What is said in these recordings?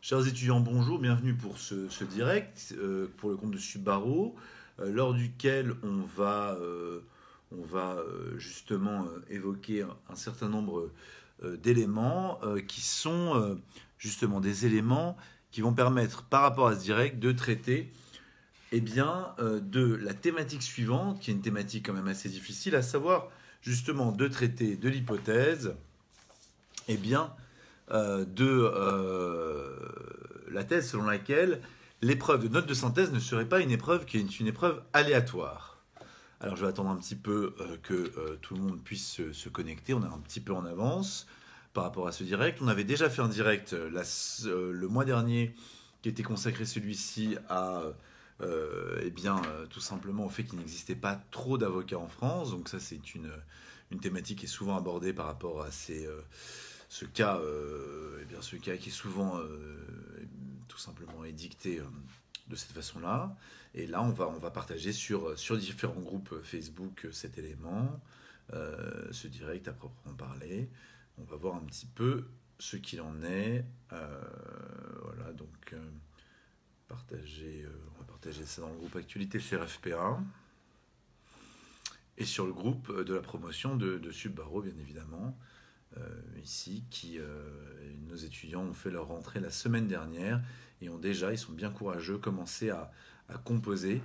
Chers étudiants, bonjour, bienvenue pour ce direct pour le compte de Subbaro, lors duquel on va justement évoquer un certain nombre d'éléments qui sont justement des éléments qui vont permettre, par rapport à ce direct, de traiter de la thématique suivante, qui est une thématique quand même assez difficile, à savoir justement de traiter de l'hypothèse la thèse selon laquelle l'épreuve de note de synthèse ne serait pas une épreuve qui est une épreuve aléatoire. Alors je vais attendre un petit peu que tout le monde puisse se connecter. On est un petit peu en avance par rapport à ce direct. On avait déjà fait un direct le mois dernier qui était consacré celui-ci à tout simplement au fait qu'il n'existait pas trop d'avocats en France. Donc ça c'est une thématique qui est souvent abordée par rapport à ce cas qui est souvent tout simplement édicté de cette façon-là. Et là, on va partager sur différents groupes Facebook cet élément, ce direct à proprement parler. On va voir un petit peu ce qu'il en est. Voilà, donc on va partager ça dans le groupe Actualité CRFPA et sur le groupe de la promotion de Subbaro, bien évidemment. Ici, nos étudiants ont fait leur rentrée la semaine dernière et ils sont bien courageux, commencé à composer.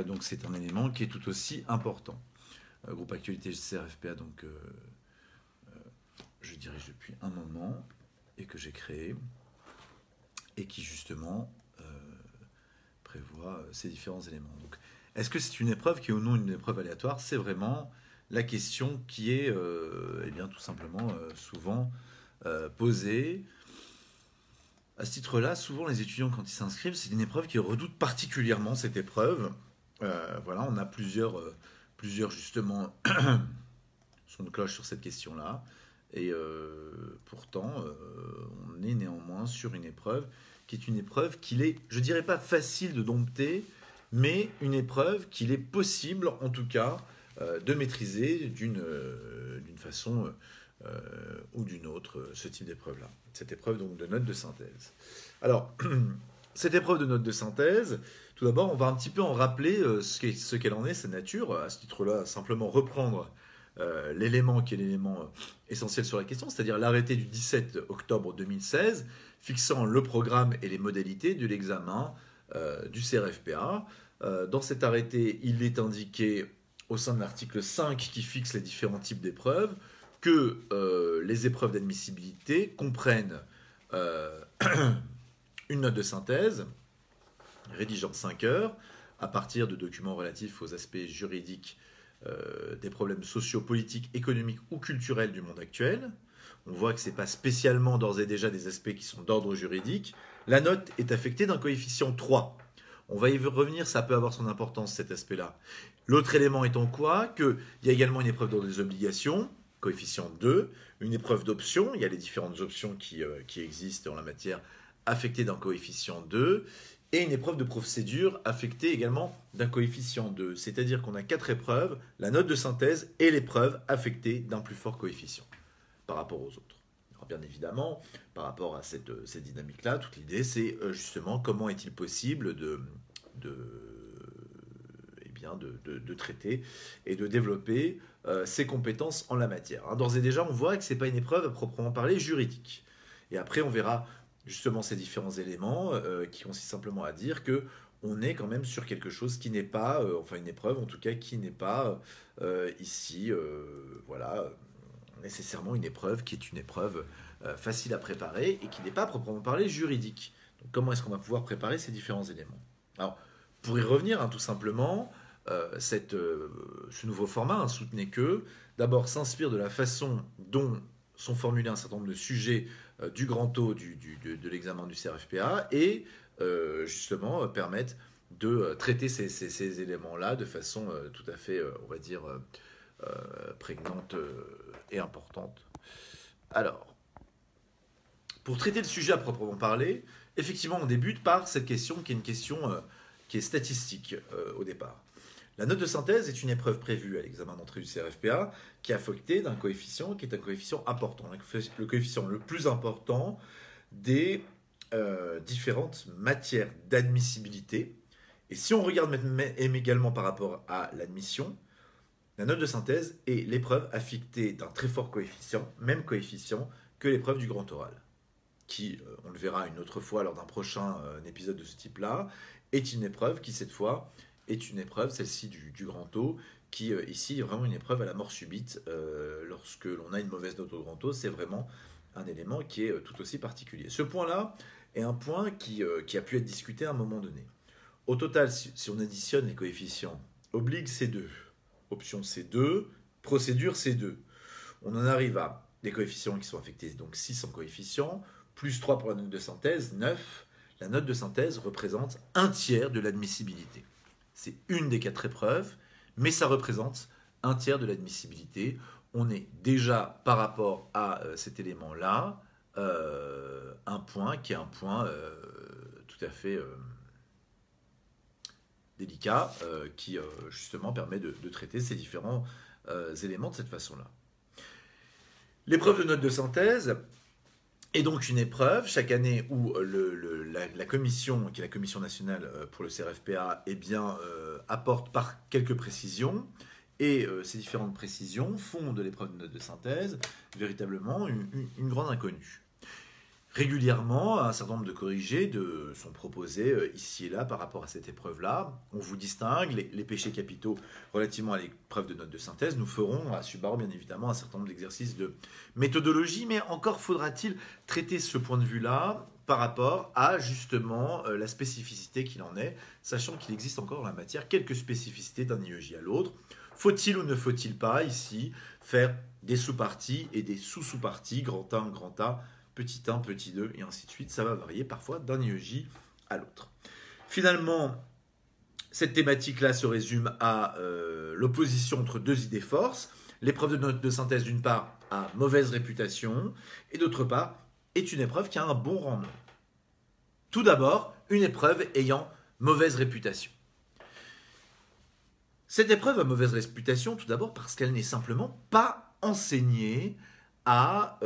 Donc c'est un élément qui est tout aussi important. Groupe Actualité CRFPA, donc je dirige depuis un moment et que j'ai créé et qui justement prévoit ces différents éléments. Donc, est-ce que c'est une épreuve qui est ou non une épreuve aléatoire? C'est vraiment la question qui est tout simplement souvent posée. À ce titre-là, souvent les étudiants, quand ils s'inscrivent, c'est une épreuve qu'ils redoutent particulièrement, cette épreuve. Voilà, on a plusieurs justement sons de cloche sur cette question-là. Et pourtant, on est néanmoins sur une épreuve qui est une épreuve qu'il est, je dirais pas facile de dompter, mais une épreuve qu'il est possible, en tout cas, de maîtriser d'une façon ou d'une autre ce type d'épreuve-là. Cette épreuve donc de note de synthèse. Alors, cette épreuve de note de synthèse, tout d'abord, on va un petit peu en rappeler ce qu'elle en est, sa nature. À ce titre-là, simplement reprendre l'élément qui est l'élément essentiel sur la question, c'est-à-dire l'arrêté du 17 octobre 2016 fixant le programme et les modalités de l'examen du CRFPA. Dans cet arrêté, il est indiqué au sein de l'article 5 qui fixe les différents types d'épreuves, que les épreuves d'admissibilité comprennent une note de synthèse rédigée en 5 heures à partir de documents relatifs aux aspects juridiques des problèmes sociaux, politiques, économiques ou culturels du monde actuel. On voit que ce n'est pas spécialement d'ores et déjà des aspects qui sont d'ordre juridique. La note est affectée d'un coefficient 3. On va y revenir, ça peut avoir son importance cet aspect-là. L'autre élément étant quoi? Qu'il y a également une épreuve d'ordre des obligations, coefficient 2, une épreuve d'option, il y a les différentes options qui existent en la matière, affectée d'un coefficient 2, et une épreuve de procédure affectée également d'un coefficient 2. C'est-à-dire qu'on a 4 épreuves, la note de synthèse et l'épreuve affectée d'un plus fort coefficient par rapport aux autres. Alors bien évidemment, par rapport à cette dynamique-là, toute l'idée c'est justement comment est-il possible de traiter et de développer ses compétences en la matière. D'ores et déjà, on voit que ce n'est pas une épreuve à proprement parler juridique. Et après, on verra justement ces différents éléments qui consistent simplement à dire que on est quand même sur quelque chose qui n'est pas, une épreuve en tout cas, qui n'est pas ici, nécessairement une épreuve qui est une épreuve facile à préparer et qui n'est pas à proprement parler juridique. Donc comment est-ce qu'on va pouvoir préparer ces différents éléments? Alors, pour y revenir, tout simplement, ce nouveau format, soutenez que, d'abord s'inspire de la façon dont sont formulés un certain nombre de sujets du grand taux de l'examen du CRFPA et justement permettent de traiter ces éléments-là de façon tout à fait, prégnante et importante. Alors, pour traiter le sujet à proprement parler, effectivement, on débute par cette question qui est une question qui est statistique au départ. La note de synthèse est une épreuve prévue à l'examen d'entrée du CRFPA qui est affectée d'un coefficient qui est un coefficient important, le coefficient le plus important des différentes matières d'admissibilité. Et si on regarde également par rapport à l'admission, la note de synthèse est l'épreuve affectée d'un très fort coefficient, même coefficient que l'épreuve du grand oral, qui, on le verra une autre fois lors d'un prochain épisode de ce type-là, est une épreuve qui, cette fois, est une épreuve, celle-ci du grand O, qui, ici, est vraiment une épreuve à la mort subite. Lorsque l'on a une mauvaise note au grand O, c'est vraiment un élément qui est tout aussi particulier. Ce point-là est un point qui a pu être discuté à un moment donné. Au total, si on additionne les coefficients, oblique C2, option C2, procédure C2, on en arrive à des coefficients qui sont affectés, donc 6 en coefficient, plus 3 pour la note de synthèse, 9. La note de synthèse représente un tiers de l'admissibilité. C'est une des 4 épreuves, mais ça représente un tiers de l'admissibilité. On est déjà, par rapport à cet élément-là, un point qui est un point tout à fait délicat, qui justement permet de traiter ces différents éléments de cette façon-là. L'épreuve de note de synthèse est donc une épreuve chaque année où la commission, qui est la commission nationale pour le CRFPA, eh bien, apporte par quelques précisions. Et ces différentes précisions font de l'épreuve de note de synthèse véritablement une grande inconnue. Régulièrement, un certain nombre de corrigés sont proposés ici et là par rapport à cette épreuve-là. On vous distingue les péchés capitaux relativement à l'épreuve de note de synthèse. Nous ferons à Subaru, bien évidemment, un certain nombre d'exercices de méthodologie, mais encore faudra-t-il traiter ce point de vue-là par rapport à justement la spécificité qu'il en est, sachant qu'il existe encore en la matière quelques spécificités d'un IEJ à l'autre. Faut-il ou ne faut-il pas ici faire des sous-parties et des sous-sous-parties, grand 1, grand A, petit 1, petit 2, et ainsi de suite. Ça va varier parfois d'un IEJ à l'autre. Finalement, cette thématique-là se résume à l'opposition entre deux idées forces. L'épreuve de note de synthèse, d'une part, a mauvaise réputation, et d'autre part, est une épreuve qui a un bon rendement. Tout d'abord, une épreuve ayant mauvaise réputation. Cette épreuve a mauvaise réputation, tout d'abord, parce qu'elle n'est simplement pas enseignée à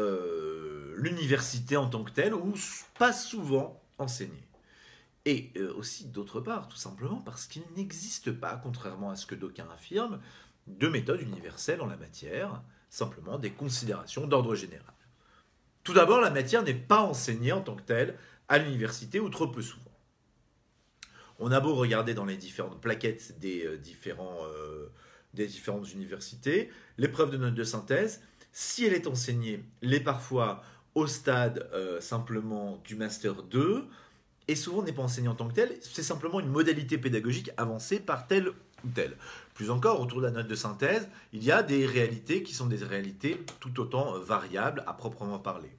l'université en tant que telle, ou pas souvent enseignée. Et aussi, d'autre part, tout simplement parce qu'il n'existe pas, contrairement à ce que d'aucuns affirment, de méthode universelle en la matière, simplement des considérations d'ordre général. Tout d'abord, la matière n'est pas enseignée en tant que telle à l'université, ou trop peu souvent. On a beau regarder dans les différentes plaquettes des différentes universités, l'épreuve de note de synthèse, si elle est enseignée, elle est parfois au stade simplement du Master 2, et souvent n'est pas enseignée en tant que telle, c'est simplement une modalité pédagogique avancée par telle ou telle. Plus encore, autour de la note de synthèse, il y a des réalités qui sont des réalités tout autant variables à proprement parler.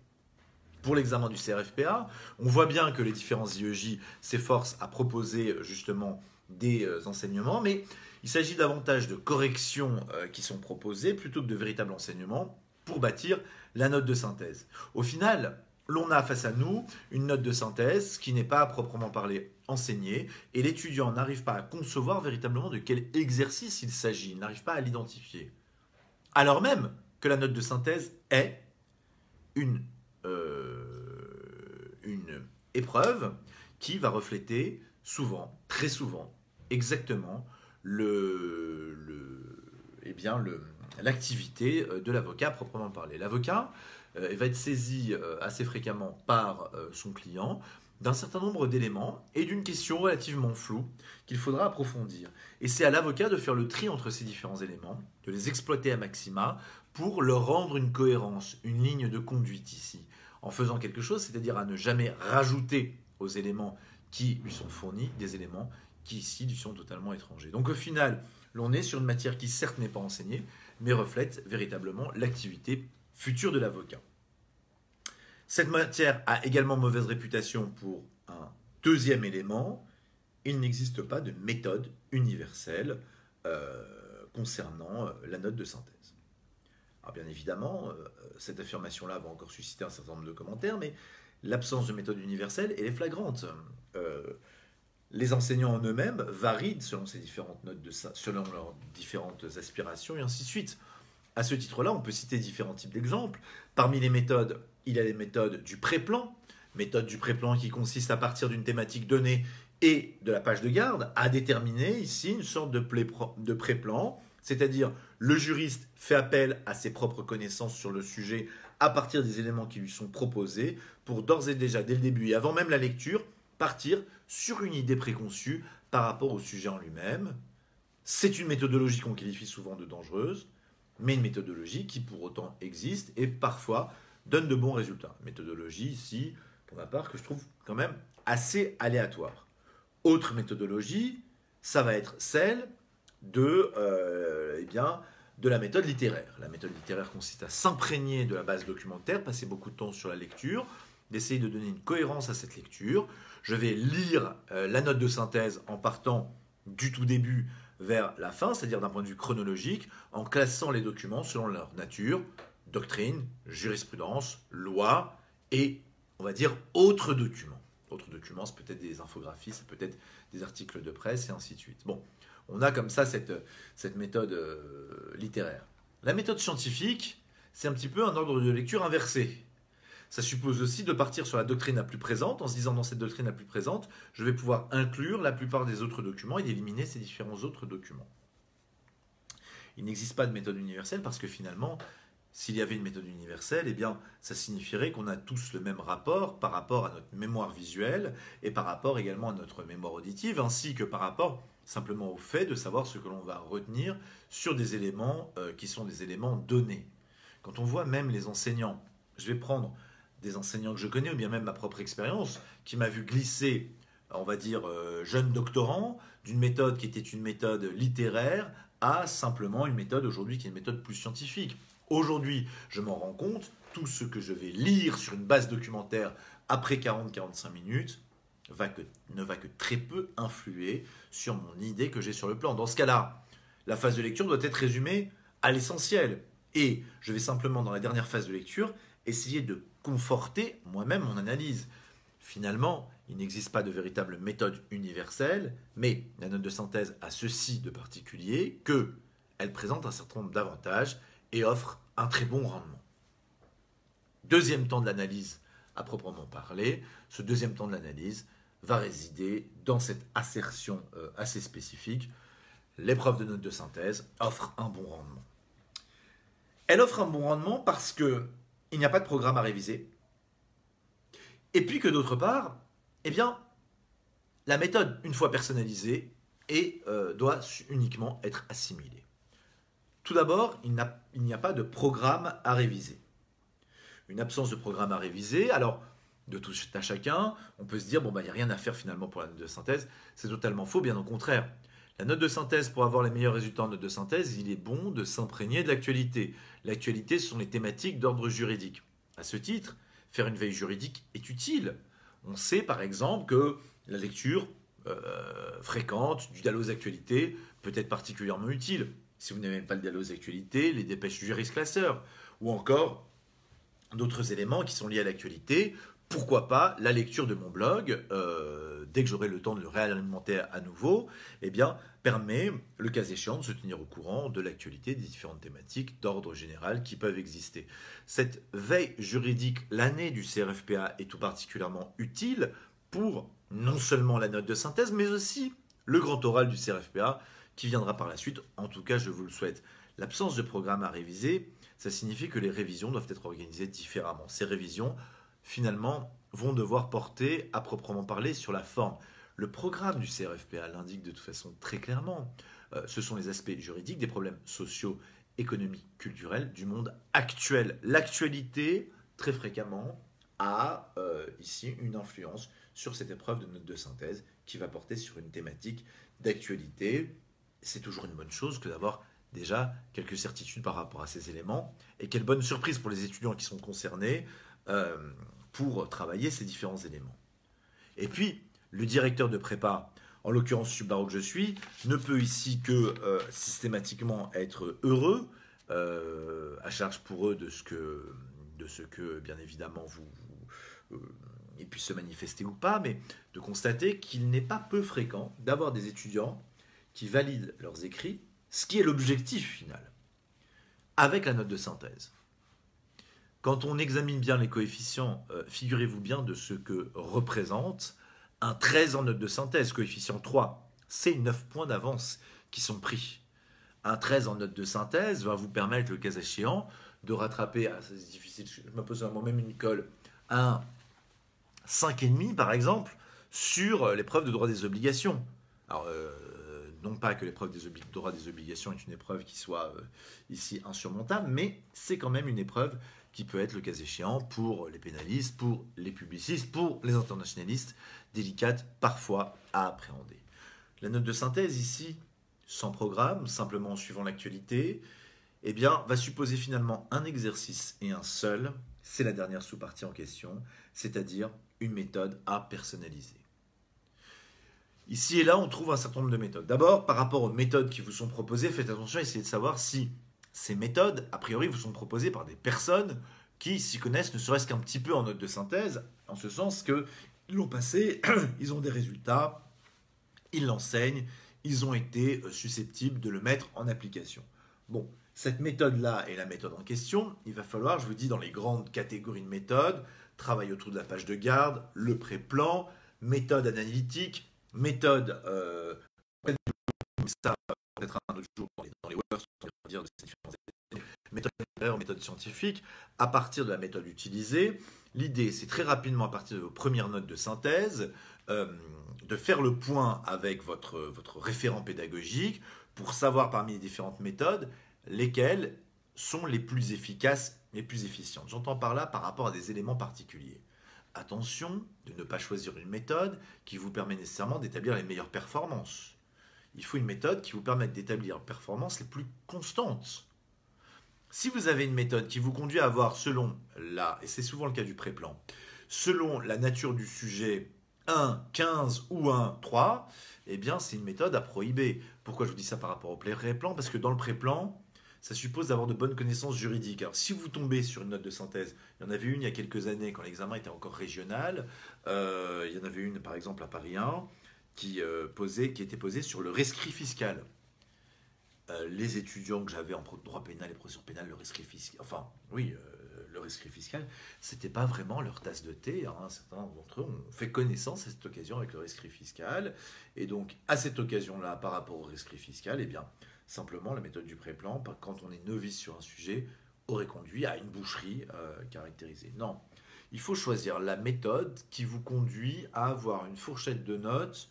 Pour l'examen du CRFPA, on voit bien que les différents IEJ s'efforcent à proposer justement des enseignements, mais il s'agit davantage de corrections qui sont proposées plutôt que de véritables enseignements pour bâtir la note de synthèse. Au final, l'on a face à nous une note de synthèse qui n'est pas à proprement parler enseignée, et l'étudiant n'arrive pas à concevoir véritablement de quel exercice il s'agit, il n'arrive pas à l'identifier. Alors même que la note de synthèse est une épreuve qui va refléter souvent, très souvent, exactement l'activité de l'avocat proprement parler. L'avocat va être saisi assez fréquemment par son client d'un certain nombre d'éléments et d'une question relativement floue qu'il faudra approfondir. Et c'est à l'avocat de faire le tri entre ces différents éléments, de les exploiter à maxima pour leur rendre une cohérence, une ligne de conduite ici, en faisant quelque chose, c'est-à-dire à ne jamais rajouter aux éléments qui lui sont fournis des éléments qui ici lui sont totalement étrangers. Donc au final, l'on est sur une matière qui certes n'est pas enseignée, mais reflète véritablement l'activité future de l'avocat. Cette matière a également mauvaise réputation pour un deuxième élément. Il n'existe pas de méthode universelle concernant la note de synthèse. Alors bien évidemment, cette affirmation-là va encore susciter un certain nombre de commentaires, mais l'absence de méthode universelle, elle est flagrante. Les enseignants en eux-mêmes varient selon ces différentes notes selon leurs différentes aspirations et ainsi de suite. À ce titre-là, on peut citer différents types d'exemples. Parmi les méthodes, il y a les méthodes du pré-plan, Méthode du pré-plan qui consiste à partir d'une thématique donnée et de la page de garde, à déterminer ici une sorte de pré-plan, c'est-à-dire le juriste fait appel à ses propres connaissances sur le sujet à partir des éléments qui lui sont proposés pour d'ores et déjà, dès le début et avant même la lecture, partir sur une idée préconçue par rapport au sujet en lui-même. C'est une méthodologie qu'on qualifie souvent de dangereuse, mais une méthodologie qui pour autant existe et parfois donne de bons résultats. Méthodologie ici, pour ma part, que je trouve quand même assez aléatoire. Autre méthodologie, ça va être celle de la méthode littéraire. La méthode littéraire consiste à s'imprégner de la base documentaire, passer beaucoup de temps sur la lecture, d'essayer de donner une cohérence à cette lecture. Je vais lire la note de synthèse en partant du tout début vers la fin, c'est-à-dire d'un point de vue chronologique, en classant les documents selon leur nature, doctrine, jurisprudence, loi et, on va dire, autres documents. Autres documents, c'est peut-être des infographies, c'est peut-être des articles de presse et ainsi de suite. Bon, on a comme ça cette méthode littéraire. La méthode scientifique, c'est un petit peu un ordre de lecture inversé. Ça suppose aussi de partir sur la doctrine la plus présente, en se disant dans cette doctrine la plus présente, je vais pouvoir inclure la plupart des autres documents et d'éliminer ces différents autres documents. Il n'existe pas de méthode universelle parce que finalement, s'il y avait une méthode universelle, eh bien, ça signifierait qu'on a tous le même rapport par rapport à notre mémoire visuelle et par rapport également à notre mémoire auditive, ainsi que par rapport simplement au fait de savoir ce que l'on va retenir sur des éléments qui sont des éléments donnés. Quand on voit même les enseignants, je vais prendre des enseignants que je connais, ou bien même ma propre expérience, qui m'a vu glisser, on va dire, jeune doctorant, d'une méthode qui était une méthode littéraire à simplement une méthode aujourd'hui qui est une méthode plus scientifique. Aujourd'hui, je m'en rends compte, tout ce que je vais lire sur une base documentaire après 40-45 minutes ne va que très peu influer sur mon idée que j'ai sur le plan. Dans ce cas-là, la phase de lecture doit être résumée à l'essentiel. Et je vais simplement, dans la dernière phase de lecture, essayer de conforter moi-même mon analyse. Finalement, il n'existe pas de véritable méthode universelle, mais la note de synthèse a ceci de particulier qu'elle présente un certain nombre d'avantages et offre un très bon rendement. Deuxième temps de l'analyse à proprement parler, ce deuxième temps de l'analyse va résider dans cette assertion assez spécifique. L'épreuve de note de synthèse offre un bon rendement. Elle offre un bon rendement parce qu'il n'y a pas de programme à réviser. Et puis que d'autre part, eh bien, la méthode, une fois personnalisée, doit uniquement être assimilée. Tout d'abord, il n'y a pas de programme à réviser. Une absence de programme à réviser, alors de tout à chacun, on peut se dire, bon, il n'y a rien à faire finalement pour la note de synthèse. C'est totalement faux, bien au contraire. La note de synthèse, pour avoir les meilleurs résultats en note de synthèse, il est bon de s'imprégner de l'actualité. L'actualité, ce sont les thématiques d'ordre juridique. À ce titre, faire une veille juridique est utile. On sait par exemple que la lecture fréquente du Dalloz Actualité peut être particulièrement utile. Si vous n'aimez pas le Dalloz Actualité, les dépêches du juriste-classeur, ou encore d'autres éléments qui sont liés à l'actualité. Pourquoi pas la lecture de mon blog, dès que j'aurai le temps de le réalimenter à nouveau, eh bien, permet, le cas échéant, de se tenir au courant de l'actualité des différentes thématiques d'ordre général qui peuvent exister. Cette veille juridique, l'année du CRFPA est tout particulièrement utile pour non seulement la note de synthèse, mais aussi le grand oral du CRFPA qui viendra par la suite. En tout cas, je vous le souhaite. L'absence de programme à réviser, ça signifie que les révisions doivent être organisées différemment. Ces révisions, finalement, vont devoir porter, à proprement parler, sur la forme. Le programme du CRFPA l'indique de toute façon très clairement. Ce sont les aspects juridiques des problèmes sociaux, économiques, culturels du monde actuel. L'actualité, très fréquemment, a ici une influence sur cette épreuve de note de synthèse qui va porter sur une thématique d'actualité. C'est toujours une bonne chose que d'avoir déjà quelques certitudes par rapport à ces éléments. Et quelle bonne surprise pour les étudiants qui sont concernés pour travailler ces différents éléments. Et puis, le directeur de prépa, en l'occurrence Sublaro que je suis, ne peut ici que systématiquement être heureux, à charge pour eux de ce que bien évidemment, ils puissent se manifester ou pas, mais de constater qu'il n'est pas peu fréquent d'avoir des étudiants qui valident leurs écrits, ce qui est l'objectif final, avec la note de synthèse. Quand on examine bien les coefficients, figurez-vous bien de ce que représente un 13 en note de synthèse, coefficient 3. C'est 9 points d'avance qui sont pris. Un 13 en note de synthèse va vous permettre, le cas échéant, de rattraper, c'est difficile, je m'impose à moi-même une colle, un 5,5 par exemple, sur l'épreuve de droit des obligations. Alors, non pas que l'épreuve des droit des obligations est une épreuve qui soit ici insurmontable, mais c'est quand même une épreuve qui peut être, le cas échéant, pour les pénalistes, pour les publicistes, pour les internationalistes, délicate parfois à appréhender. La note de synthèse ici, sans programme, simplement en suivant l'actualité, eh bien, va supposer finalement un exercice et un seul, c'est la dernière sous-partie en question, c'est-à-dire une méthode à personnaliser. Ici et là, on trouve un certain nombre de méthodes. D'abord, par rapport aux méthodes qui vous sont proposées, faites attention à essayer de savoir si ces méthodes, a priori, vous sont proposées par des personnes qui s'y connaissent ne serait-ce qu'un petit peu en note de synthèse, en ce sens qu'ils l'ont passé, ils ont des résultats, ils l'enseignent, ils ont été susceptibles de le mettre en application. Bon, cette méthode-là est la méthode en question. Il va falloir, je vous dis, dans les grandes catégories de méthodes, travail autour de la page de garde, le pré-plan, méthode analytique, méthode, ça peut-être un autre jour dans les workshops, on va dire de ces différentes méthode littéraire, méthode scientifique, à partir de la méthode utilisée. L'idée, c'est très rapidement, à partir de vos premières notes de synthèse, de faire le point avec votre référent pédagogique pour savoir parmi les différentes méthodes lesquelles sont les plus efficaces, les plus efficientes. J'entends par là par rapport à des éléments particuliers. Attention de ne pas choisir une méthode qui vous permet nécessairement d'établir les meilleures performances. Il faut une méthode qui vous permette d'établir les performances les plus constantes. Si vous avez une méthode qui vous conduit à avoir, selon et c'est souvent le cas du pré-plan, selon la nature du sujet, 1, 15 ou 1, 3, eh bien c'est une méthode à prohiber. Pourquoi je vous dis ça par rapport au pré-plan? Parce que dans le pré-plan, ça suppose d'avoir de bonnes connaissances juridiques. Alors si vous tombez sur une note de synthèse, il y en avait une il y a quelques années quand l'examen était encore régional, il y en avait une par exemple à Paris 1 qui était posée sur le rescrit fiscal. Les étudiants que j'avais en droit pénal et procédure pénale, le rescrit fiscal, le rescrit fiscal, c'était pas vraiment leur tasse de thé. Hein. Certains d'entre eux ont fait connaissance à cette occasion avec le rescrit fiscal. Et donc, à cette occasion-là, par rapport au rescrit fiscal, eh bien, simplement, la méthode du pré-plan, quand on est novice sur un sujet, aurait conduit à une boucherie caractérisée. Non, il faut choisir la méthode qui vous conduit à avoir une fourchette de notes,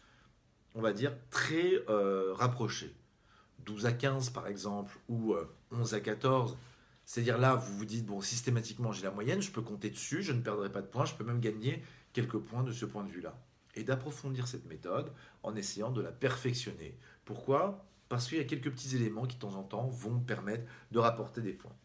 on va dire, très rapprochée. 12 à 15 par exemple, ou 11 à 14, c'est-à-dire là, vous vous dites, bon, systématiquement, j'ai la moyenne, je peux compter dessus, je ne perdrai pas de points, je peux même gagner quelques points de ce point de vue-là. Et d'approfondir cette méthode en essayant de la perfectionner. Pourquoi? Parce qu'il y a quelques petits éléments qui, de temps en temps, vont permettre de rapporter des points.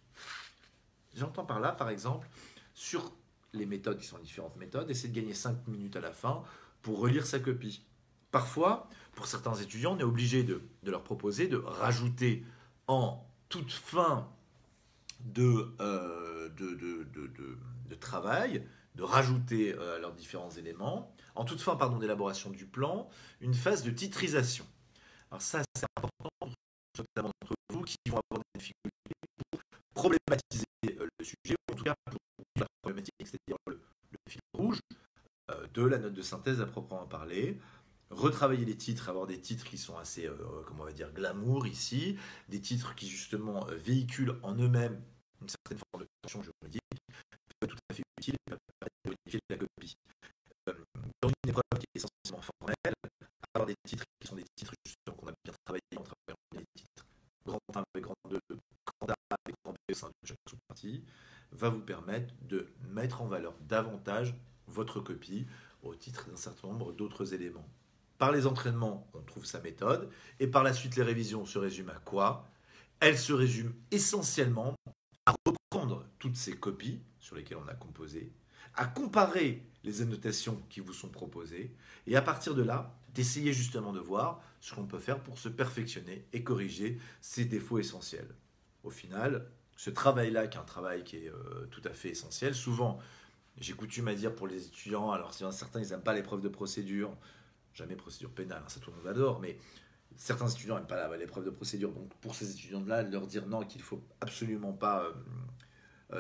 J'entends par là, par exemple, sur les méthodes qui sont différentes méthodes, essayer de gagner 5 minutes à la fin pour relire sa copie. Parfois, pour certains étudiants, on est obligé de leur proposer de rajouter en toute fin de travail, de rajouter leurs différents éléments, en toute fin d'élaboration du plan, une phase de titrisation. Alors ça, c'est important pour certains d'entre vous qui vont avoir des difficultés pour problématiser le sujet, ou en tout cas pour la problématique, c'est-à-dire le fil rouge de la note de synthèse à proprement parler. Retravailler les titres, avoir des titres qui sont assez, comment on va dire, glamour ici, des titres qui justement véhiculent en eux-mêmes une certaine forme de tension juridique, peut être tout à fait utile et permettre de modifier la copie. Dans une épreuve qui est essentiellement formelle, avoir des titres qui sont des titres justement qu'on a bien travaillé en travaillant des titres grand 1 avec grand 2, grand A avec grand B au sein de chaque sous-partie, va vous permettre de mettre en valeur davantage votre copie au titre d'un certain nombre d'autres éléments. Par les entraînements, on trouve sa méthode. Et par la suite, les révisions se résument à quoi? Elles se résument essentiellement à reprendre toutes ces copies sur lesquelles on a composé, à comparer les annotations qui vous sont proposées, et à partir de là, d'essayer justement de voir ce qu'on peut faire pour se perfectionner et corriger ces défauts essentiels. Au final, ce travail-là, qui est un travail qui est tout à fait essentiel, souvent, j'ai coutume à dire pour les étudiants, alors certains ils n'aiment pas l'épreuve de procédure, jamais procédure pénale, hein, ça tout le monde adore, mais certains étudiants n'aiment pas l'épreuve de procédure. Donc pour ces étudiants-là, leur dire non, qu'il ne faut absolument pas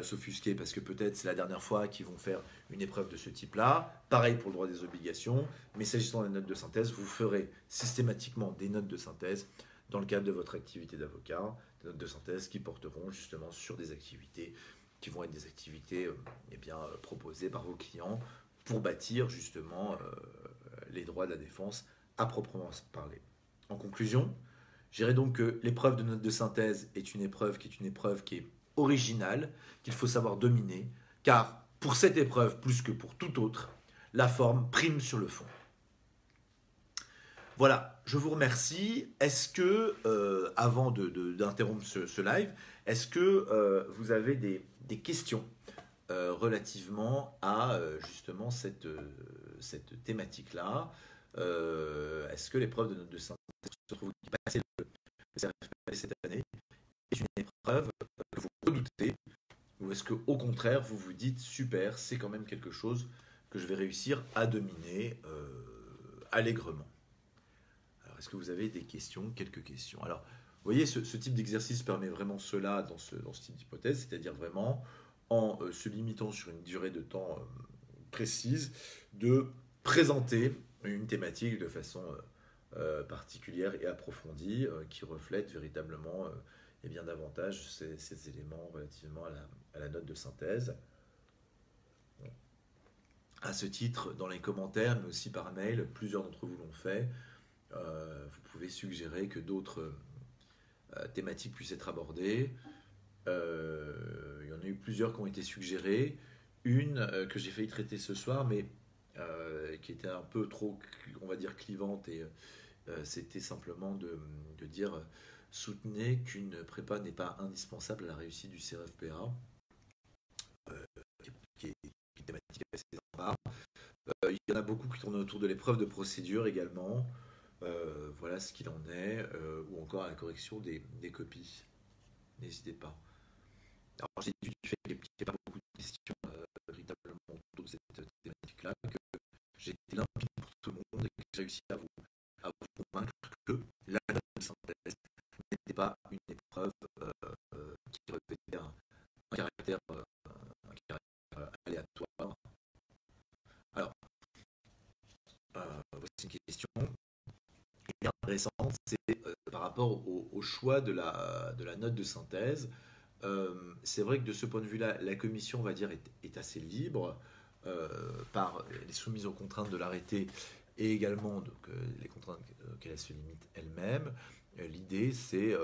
s'offusquer parce que peut-être c'est la dernière fois qu'ils vont faire une épreuve de ce type-là. Pareil pour le droit des obligations, mais s'agissant des notes de synthèse, vous ferez systématiquement des notes de synthèse dans le cadre de votre activité d'avocat, des notes de synthèse qui porteront justement sur des activités qui vont être des activités proposées par vos clients pour bâtir justement les droits de la défense à proprement parler. En conclusion, je dirais donc que l'épreuve de note de synthèse est une épreuve qui est originale, qu'il faut savoir dominer, car pour cette épreuve, plus que pour toute autre, la forme prime sur le fond. Voilà, je vous remercie. Est-ce que, avant d'interrompre ce live, est-ce que vous avez des questions relativement à justement cette thématique-là? Est-ce que l'épreuve de note de synthèse se trouve qui passait le CRFP cette année est une épreuve que vous redoutez, ou est-ce qu'au contraire vous vous dites super, c'est quand même quelque chose que je vais réussir à dominer allègrement? Alors, est-ce que vous avez des questions, quelques questions? Alors, vous voyez, ce type d'exercice permet vraiment cela dans ce type d'hypothèse, c'est-à-dire vraiment en se limitant sur une durée de temps précise, de présenter une thématique de façon particulière et approfondie qui reflète véritablement davantage ces éléments relativement à la note de synthèse. À ce titre, dans les commentaires, mais aussi par mail, plusieurs d'entre vous l'ont fait. Vous pouvez suggérer que d'autres thématiques puissent être abordées. Il y en a eu plusieurs qui ont été suggérées. Une que j'ai failli traiter ce soir, mais qui était un peu trop, on va dire, clivante, et c'était simplement de dire soutenez qu'une prépa n'est pas indispensable à la réussite du CRFPA, qui est une thématique assez sympa. Il y en a beaucoup qui tournent autour de l'épreuve de procédure également. Voilà ce qu'il en est, ou encore à la correction des copies. N'hésitez pas. Alors j'ai dû faire qu'il n'y a pas beaucoup de questions véritablement autour de cette thématique-là, que j'ai été limpide pour tout le monde et que j'ai réussi à vous convaincre que la note de synthèse n'était pas une épreuve qui revêtait un caractère aléatoire. Alors, voici une question intéressante, c'est par rapport au choix de la note de synthèse. C'est vrai que de ce point de vue-là, la commission, on va dire, est assez libre par les soumises aux contraintes de l'arrêté et également donc, les contraintes qu'elle se limite elle-même. L'idée, c'est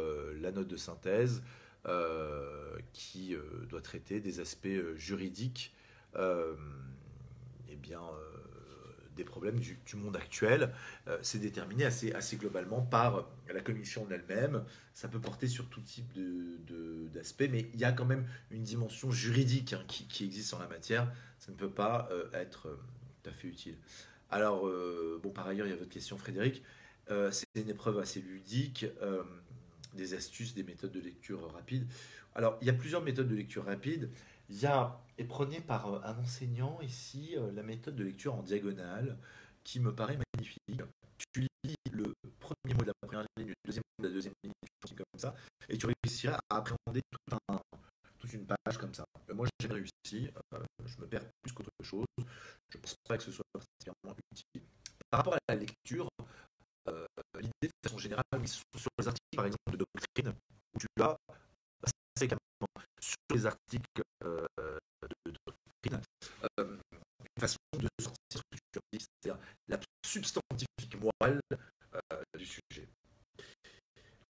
la note de synthèse qui doit traiter des aspects juridiques des problèmes du monde actuel. C'est déterminé assez globalement par la commission en elle-même. Ça peut porter sur tout type d'aspects, mais il y a quand même une dimension juridique qui existe en la matière. Ça ne peut pas être tout à fait utile. Alors, par ailleurs, il y a votre question, Frédéric. C'est une épreuve assez ludique, des astuces, des méthodes de lecture rapide. Alors, il y a plusieurs méthodes de lecture rapide. Il y a, et prenez par un enseignant ici, la méthode de lecture en diagonale, qui me paraît magnifique. Tu lis le premier mot de la première ligne, le deuxième mot de la deuxième ligne, comme ça, et tu réussiras à appréhender toute une page comme ça. Moi, j'ai réussi, je me perds plus qu'autre chose. Je ne pense pas que ce soit particulièrement utile. Par rapport à la lecture, l'idée de façon générale, mais sur les articles, par exemple, de doctrine, où tu as assez calmement sur les articles de doctrine, une façon de sortir ce que tu as dit, c'est-à-dire la substantifique morale du sujet.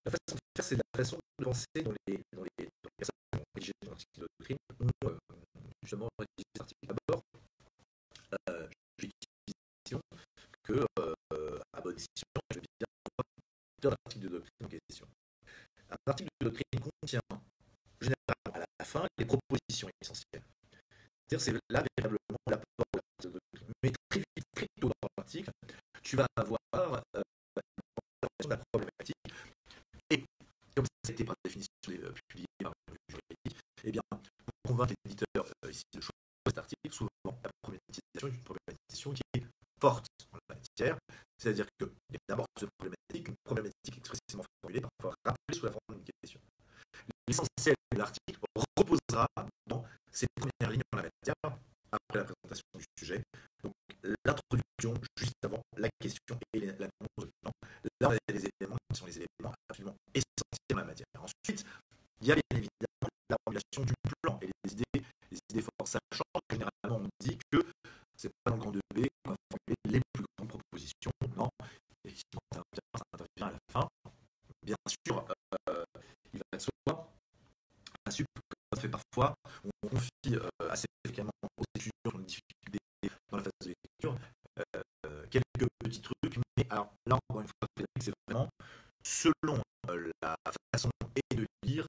La façon de faire, c'est la façon de penser dans les personnes qui ont rédigé des articles de doctrine, ont justement rédigé des articles d'abord. J'ai une question que, à bonne décision, je vais bien voir l'article de doctrine en question. Un article de doctrine contient, en général, à la fin, les propositions essentielles. C'est-à-dire, c'est là véritablement l'apport de l'article de doctrine. Mais très vite, très tôt dans l'article, tu vas avoir la problématique. Et comme c'était par définition publié par le juridique, eh bien, pour convaincre l'éditeur ici de choisir cet article, souvent la problématisation est une problématisation qui est forte en la matière, c'est-à-dire que d'abord cette problématique, une problématique expressément formulée, parfois rappelée sous la forme d'une question. L'essentiel de l'article repose posera dans ses premières lignes en la matière, après la présentation du sujet. Donc, l'introduction, juste avant la question et l'annonce de plan. Là, on a des éléments qui sont les éléments absolument essentiels dans la matière. Ensuite, il y a bien évidemment la formulation du plan et les idées fortes, sachant que généralement on dit que c'est pas dans le grand 2B qu'on va formuler les plus grandes propositions. Non, effectivement, ça intervient à la fin. Bien sûr, il va de soi, ainsi que ça fait parfois, on confie assez fréquemment aux étudiants une difficulté dans la phase de lecture, quelques petits trucs, mais alors là encore une fois, c'est vraiment selon la façon et de lire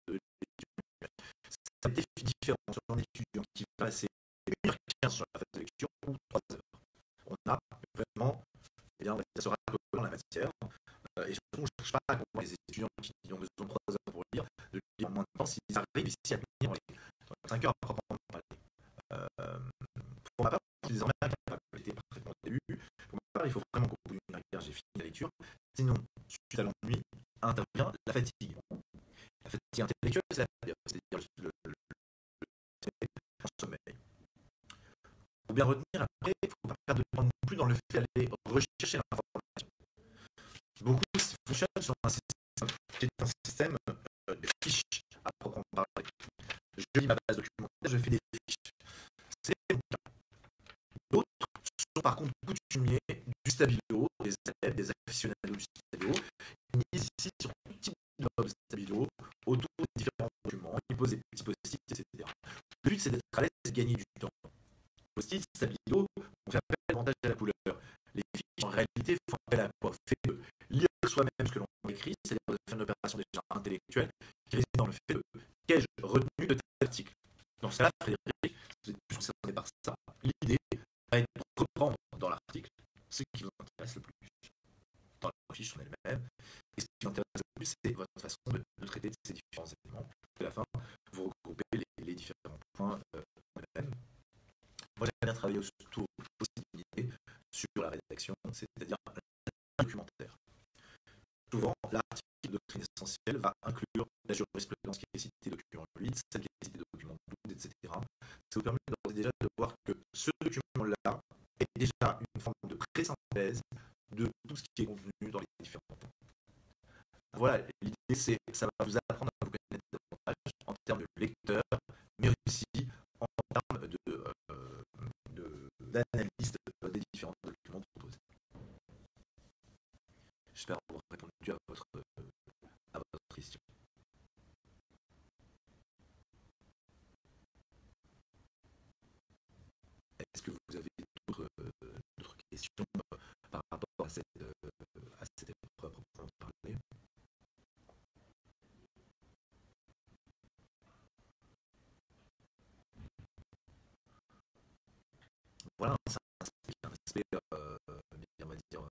de l'étudiant. Ça peut être différent selon l'étudiant qui va passer 1h15 sur la phase de lecture ou 3 heures. On a vraiment, eh bien, ça sera dans la matière. Et surtout, on ne cherche pas à comprendre les étudiants qui ont besoin de 3 heures pour lire, de lire en moins de temps s'ils arrivent ici à tenir dans les 5 heures à proprement parler. Pour ma part, je suis désormais incapable, j'étais parfaitement au début. Pour ma part, il faut vraiment qu'au bout d'une heure, j'ai fini la lecture. Sinon, suite à l'ennui, intervient la fatigue. La fatigue intellectuelle, c'est-à-dire le sommeil. Pour bien retenir, après, il ne faut pas perdre de temps non plus dans le fait d'aller rechercher l'information. Beaucoup fonctionnent sur un système qui est un système de fiches à proprement parler. Je lis ma base documentaire, je fais des fiches. C'est mon cas. D'autres sont par contre coutumiers du stabilo, des élèves, des aficionados du stabilo. Ils misent ici sur tout type de stabilo, autour des différents documents, ils posent des petits post-it, etc. Le but, c'est d'être à l'aise et de gagner du temps. Post-it, stabilo, on fait appel davantage à la couleur. Les fiches, en réalité, font appel à quoi? Fait de lire soi-même ce que l'on écrit, c'est-à-dire de faire une opération déjà intellectuelle qui réside dans le fait de qu'ai-je retenu de tel article. Dans ce cas-là, Frédéric, vous êtes plus concerné par ça. L'idée va être de reprendre dans l'article ce qui vous intéresse le plus dans la fiche en elle-même. Et ce qui vous intéresse le plus, c'est votre façon de traiter de ces différents éléments. À la fin, vous regroupez les différents points en elle-même. Moi, j'aime bien travailler autour de possibilités sur la rédaction, c'est-à-dire un documentaire. Souvent, l'article de doctrine essentielle va inclure la jurisprudence qui est citée document 8, celle qui est citée document 12, etc. Ça vous permet déjà de voir que ce document-là est déjà une forme de pré-synthèse de tout ce qui est contenu dans les différents points. Voilà, l'idée, c'est ça va vous apprendre à vous connaître davantage en termes de lecteur, mais aussi en termes d'analyse des différents documents proposés. J'espère avoir répondu à votre question. Est-ce que vous avez d'autres questions par rapport à cette épreuve proprement parler? Voilà, c'est un aspect, on va dire,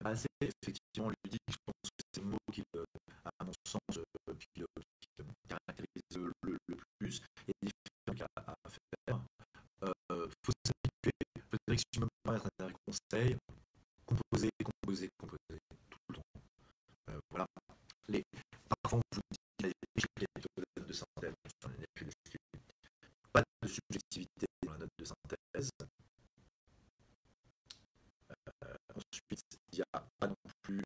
assez effectivement ludique. Je pense que c'est le mot qui, à mon sens, qui le caractérise le plus. Il y a différents cas à faire. Faut s'habituer. Faudrait que si je me permets un conseil, composer tout le temps. Voilà. Parfois, on vous dit les méthodes de synthèse, pas de subjectivité dans la note de synthèse. Ensuite, il n'y a pas non plus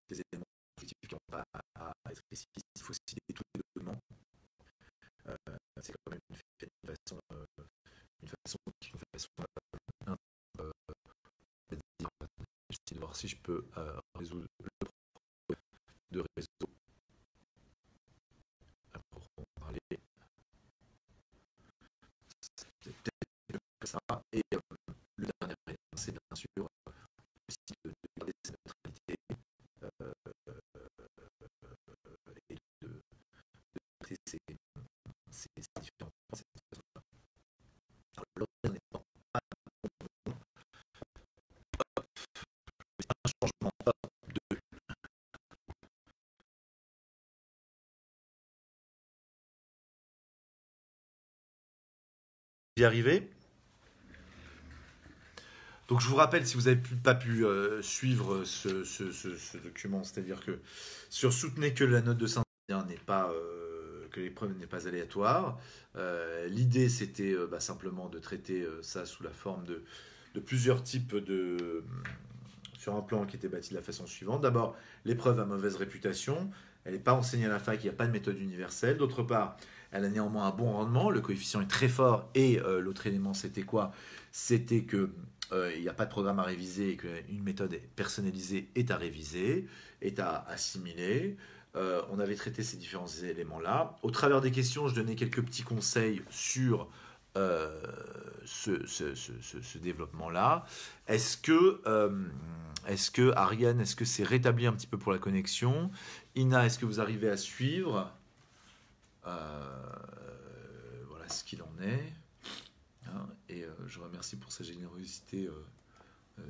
des éléments objectifs qui n'ont pas à être précis. Il faut citer tous les documents. C'est quand même une façon de voir si je peux résoudre le problème de réseau. Pour en parler. C'est peut-être que ça. Et le dernier élément, c'est bien sûr aussi de garder sa neutralité et de traiter ces différents points de cette façon-là. Alors, le dernier temps, un changement de y arriver. Donc je vous rappelle, si vous n'avez pas pu suivre ce document, c'est-à-dire que sur soutenez que la note de synthèse n'est pas que l'épreuve n'est pas aléatoire. L'idée c'était simplement de traiter ça sous la forme de plusieurs types de sur un plan qui était bâti de la façon suivante. D'abord, l'épreuve a mauvaise réputation, elle n'est pas enseignée à la fac, il n'y a pas de méthode universelle. D'autre part, elle a néanmoins un bon rendement, le coefficient est très fort et l'autre élément c'était quoi? C'était que il n'y a pas de programme à réviser et qu'une méthode personnalisée est à réviser, est à assimiler. On avait traité ces différents éléments-là. Au travers des questions, je donnais quelques petits conseils sur ce développement-là. Est-ce que Ariane, est-ce que c'est rétabli un petit peu pour la connexion? Ina, est-ce que vous arrivez à suivre? Voilà ce qu'il en est. Hein, et je remercie pour sa générosité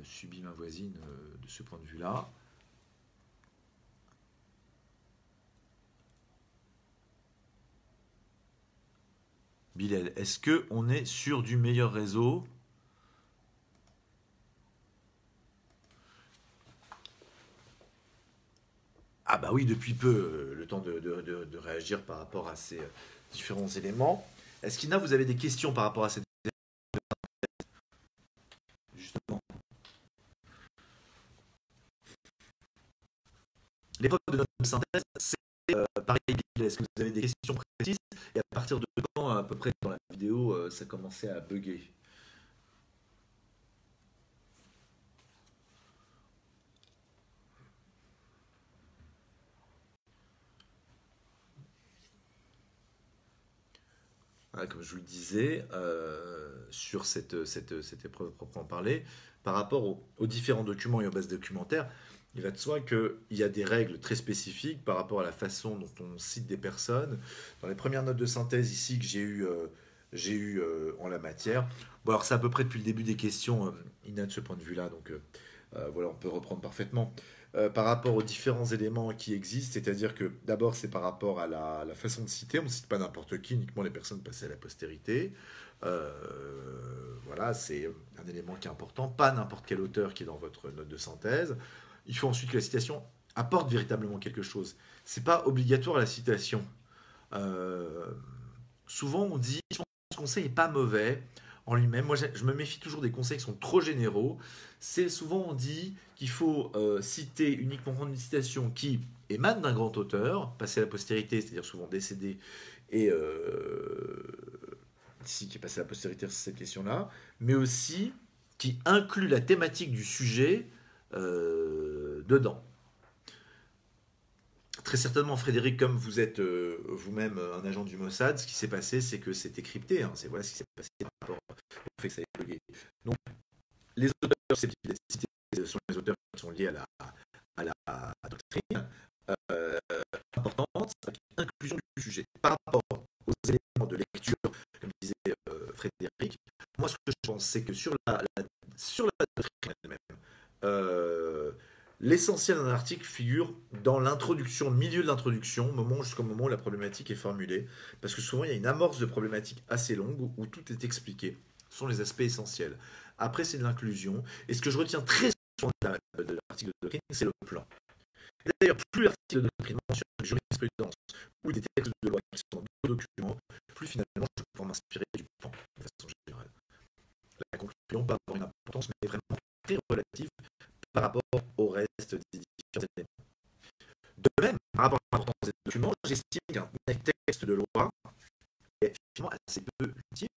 subie ma voisine de ce point de vue-là. Bilal, est-ce qu'on est sur du meilleur réseau? Ah bah oui, depuis peu, le temps de réagir par rapport à ces différents éléments. Est-ce qu'Ina, vous avez des questions par rapport à cette justement l'épreuve de note de synthèse, c'est pareil. Est-ce que vous avez des questions précises? Et à partir de quand, à peu près dans la vidéo, ça commençait à bugger? Voilà, comme je vous le disais, sur cette épreuve proprement parler, par rapport aux différents documents et aux bases documentaires, il va de soi qu'il y a des règles très spécifiques par rapport à la façon dont on cite des personnes. Dans les premières notes de synthèse ici que j'ai eu en la matière, bon alors c'est à peu près depuis le début des questions, Ina de ce point de vue-là, donc voilà, on peut reprendre parfaitement. Par rapport aux différents éléments qui existent, c'est-à-dire que d'abord c'est par rapport à la façon de citer, on ne cite pas n'importe qui, uniquement les personnes passées à la postérité. Voilà, c'est un élément qui est important, pas n'importe quel auteur qui est dans votre note de synthèse. Il faut ensuite que la citation apporte véritablement quelque chose. C'est pas obligatoire la citation. Euh, Souvent on dit, je pense que ce conseil n'est pas mauvais en lui-même. Moi je me méfie toujours des conseils qui sont trop généraux. C'est souvent on dit qu'il faut citer uniquement prendre une citation qui émane d'un grand auteur, passé à la postérité, c'est-à-dire souvent décédé, et ici qui est passé à la postérité sur cette question-là, mais aussi qui inclut la thématique du sujet dedans. Très certainement, Frédéric, comme vous êtes vous-même un agent du Mossad, ce qui s'est passé, c'est que c'était crypté. Hein, c'est voilà ce qui s'est passé par rapport au fait que ça ait bugué. Donc, les auteurs susceptibles d'être cités sont les auteurs qui sont liés à la doctrine euh, importante, avec l'inclusion du sujet. Par rapport aux éléments de lecture, comme disait Frédéric, moi ce que je pense, c'est que sur sur la doctrine elle-même, l'essentiel d'un article figure dans l'introduction, le milieu de l'introduction, jusqu'au moment où la problématique est formulée, parce que souvent il y a une amorce de problématique assez longue où tout est expliqué. Ce sont les aspects essentiels. Après, c'est de l'inclusion. Et ce que je retiens très souvent de l'article de doctrine, c'est le plan. Et d'ailleurs, plus l'article de doctrine mentionne la jurisprudence ou des textes de loi qui sont dans d'autres documents, plus finalement je peux m'inspirer du plan de façon générale. La conclusion peut avoir une importance, mais vraiment très relative par rapport au reste des différents éléments. De même, par rapport à l'importance des documents, j'estime qu'un texte de loi est finalement assez peu utile,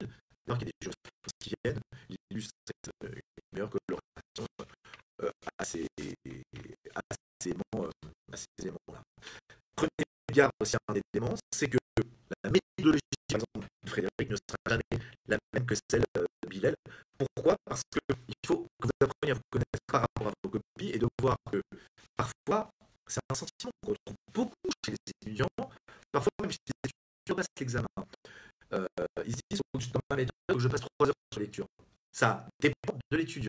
alors qu'il y a des jurisprudences qui viennent, il illustre une meilleure coloration à ces éléments-là. Prenez garde aussi à un élément, c'est que la méthodologie, par exemple, de Frédéric ne sera jamais la même que celle de Bilal. Pourquoi? Parce qu'il faut que vous appreniez à vous connaître par rapport à vos copies et de voir que parfois, c'est un sentiment qu'on retrouve beaucoup chez les étudiants, parfois même chez les étudiants qui passent l'examen. Ils se disent, dans ma méthode, il faut que je passe 3 heures sur lecture. Ça dépend de l'étudiant.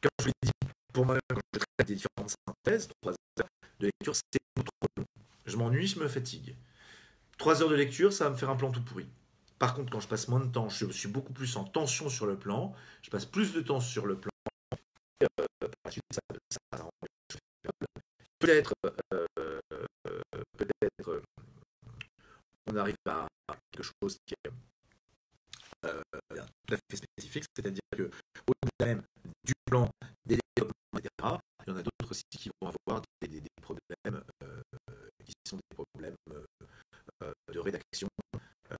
Comme je l'ai dit, pour moi, quand je traite des différentes synthèses, 3 heures de lecture, c'est trop long. Je m'ennuie, je me fatigue. 3 heures de lecture, ça va me faire un plan tout pourri. Par contre, quand je passe moins de temps, je suis beaucoup plus en tension sur le plan, je passe plus de temps sur le plan, par la suite, ça rend peut-être, peut-être, on arrive à quelque chose qui est tout à fait spécifique, c'est-à-dire que au-delà même du plan, des développements, etc., il y en a d'autres aussi qui vont avoir des problèmes qui sont des problèmes de rédaction.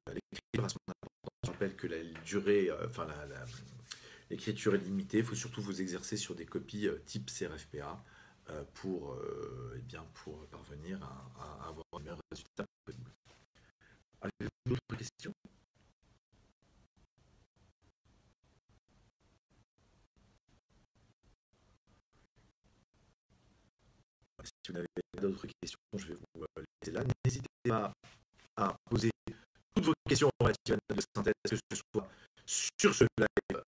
L'écriture a son importance. Je rappelle que la durée, l'écriture est limitée. Il faut surtout vous exercer sur des copies type CRFPA pour, pour parvenir à avoir le meilleur résultat possible. Avez-vous d'autres questions? Si vous n'avez pas d'autres questions, je vais vous laisser là. N'hésitez pas à poser toutes vos questions relatives à la note de synthèse, que ce soit sur ce live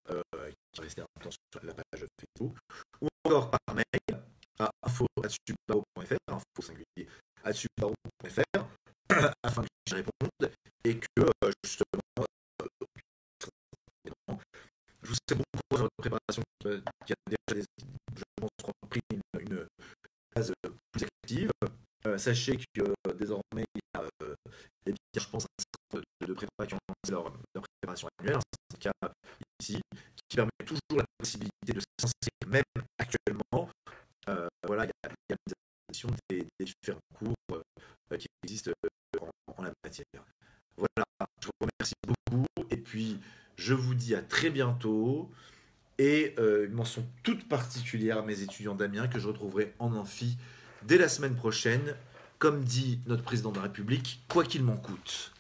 qui restait un temps sur la page Facebook, ou encore par mail à info@subaro.fr, info singulier @subaro.fr, afin que j'y réponde et que justement je vous sais beaucoup dans votre préparation qui a déjà, je pense, pris une phase plus active. Sachez que désormais, il y a, je pense, un certain nombre de préparateurs qui ont lancé leur préparation annuelle, un cas ici, qui permet toujours la possibilité de s'inscrire, même actuellement. Voilà, il y a des différents cours qui existent en la matière. Voilà, je vous remercie beaucoup et puis je vous dis à très bientôt. Et une mention toute particulière à mes étudiants d'Amiens que je retrouverai en amphi dès la semaine prochaine. Comme dit notre président de la République, quoi qu'il m'en coûte.